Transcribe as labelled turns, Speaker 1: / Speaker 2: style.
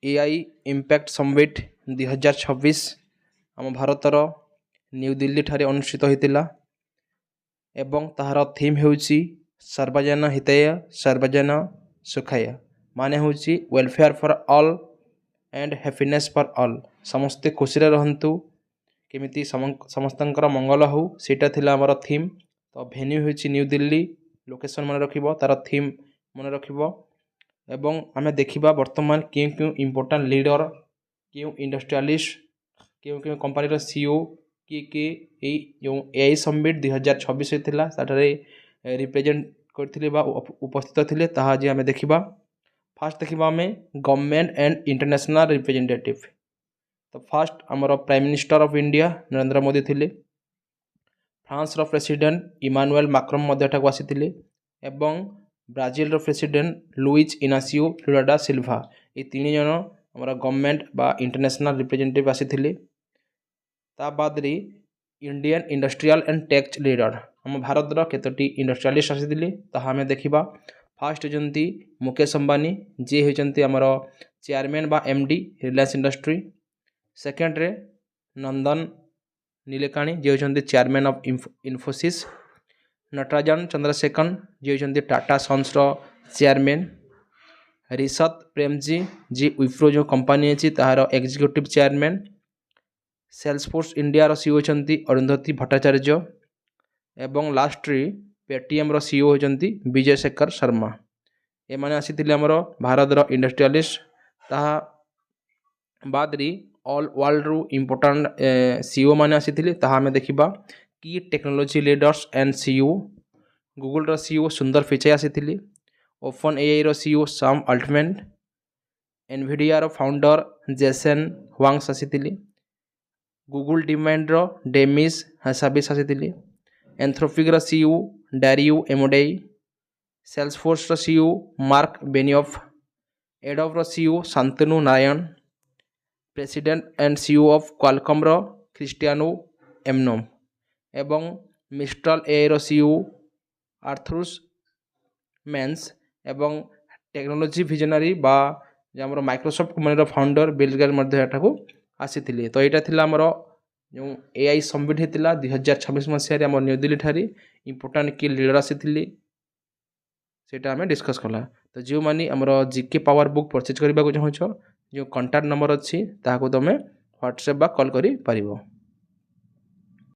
Speaker 1: AI impact summit 2026 आम भारतर new Delhi ठारे अनुष्ठित होता एवं ताहार थीम होउची सर्वजन हिताय सर्वजन सुखाय माने होउची welfare for all and happiness for all समस्ते खुशी रहंतु केमिति समस्तंकर मंगल हो सेटा थिला हमर थीम। तो भेन्यू होउची न्यू दिल्ली लोकेशन मन रखिबो तार थीम मन रखिबो एवं आमे देखिबा वर्तमान क्यों क्यों इंपोर्टेंट लीडर क्यों इंडस्ट्रियलिस्ट क्यों क्यों कंपनी रो सीईओ किए जो एआई समिट 2026 होता सारे रिप्रेजेंट करथिले बा उपस्थित थिले ताहा जे आमे देखिबा। फास्ट देखिबा आमे गवर्नमेंट एंड इंटरनेशनल रिप्रेजेंटेटिव। तो फास्ट आमर prime minister of India Narendra Modi थिले, फ्रांस रो प्रेसिडेंट इमानुएल मैक्रोन मध्यठा को आसीथिले एवं ब्राजिल रो प्रेसिडेंट लुइज इनासियो लुला दा सिल्वा ये तीन जन आमर गवर्नमेंट बा इंटरनेशनल रिप्रेजेंटेटिव आसीथिले। ता बाद रे Indian industrial and tech leader आम भारतर केतोटी इंडस्ट्रियलिस्ट आसीथिले ताहा आमे देखिबा। फास्ट होचंती मुकेश अंबानी जे होचंती आमर चेयरमैन बा एमडी रिलायंस इंडस्ट्री। सेकेंड रे नंदन नीलेकाणी जे होचंती चेयरमैन ऑफ इन्फोसिस। नटराजन चंद्रशेखर जे होचंती टाटा सन्स रो चेयरमैन। रिसत प्रेमजी जी विप्रो जो कंपनी अछि ताहार एग्जीक्यूटिव चेयरमैन। सेल्सफोर्स इंडिया रो सीईओ होचंती अरुंधति भट्टाचार्य एवं लास्ट रे पेटीएम रो सीईओ होचंती विजय शेखर शर्मा। ए माने आसीथिले हमर भारत रो इंडस्ट्रियलिस्ट। ताहा बाद रे ऑल वर्ल्ड रो इंपोर्टेंट सीईओ माने आसीथिले ताहा हमें देखिबा की technology leaders and CEO. Google रो सीईओ सुंदर पिचाई आसीथिले। ओपन एआई रो सीईओ सैम अल्टमैन। एनवीडिया रो फाउंडर जेसन हुआंग आसीथिले। गूगल डिमांड रो डेमिस हसाबिस आसीथिले। एंथ्रोपिक रो सीईओ डारियो एमोडेई। सेल्सफोर्स रो सीईओ मार्क बेनियोफ। एडोब रो CEO Shantanu Narayen. President and CEO of Qualcomm row Cristiano एमनोम एवं मिस्ट्रल एआई रो सीईओ आर्थुरुस मेंस एवं टेक्नोलॉजी विजनरी बा हमर माइक्रोसॉफ्ट कंपनी रो फाउंडर बिल गेट्स मध्ये एठाकू आसीथिले। तो एटा थिला हमर जो एआई समिट हेतिला 2026 मसिया रे हमर न्यू दिल्ली ठारी इंपोर्टेंट की लीडर आसीथिले सेटा हमें डिस्कस कला। तो जो मानी हमर जीके पावर बुक परचेज करबा को चाहछो जो कांटेक्ट नंबर अछि ताहाको तमे व्हाट्सएप बा कॉल करि परिबो।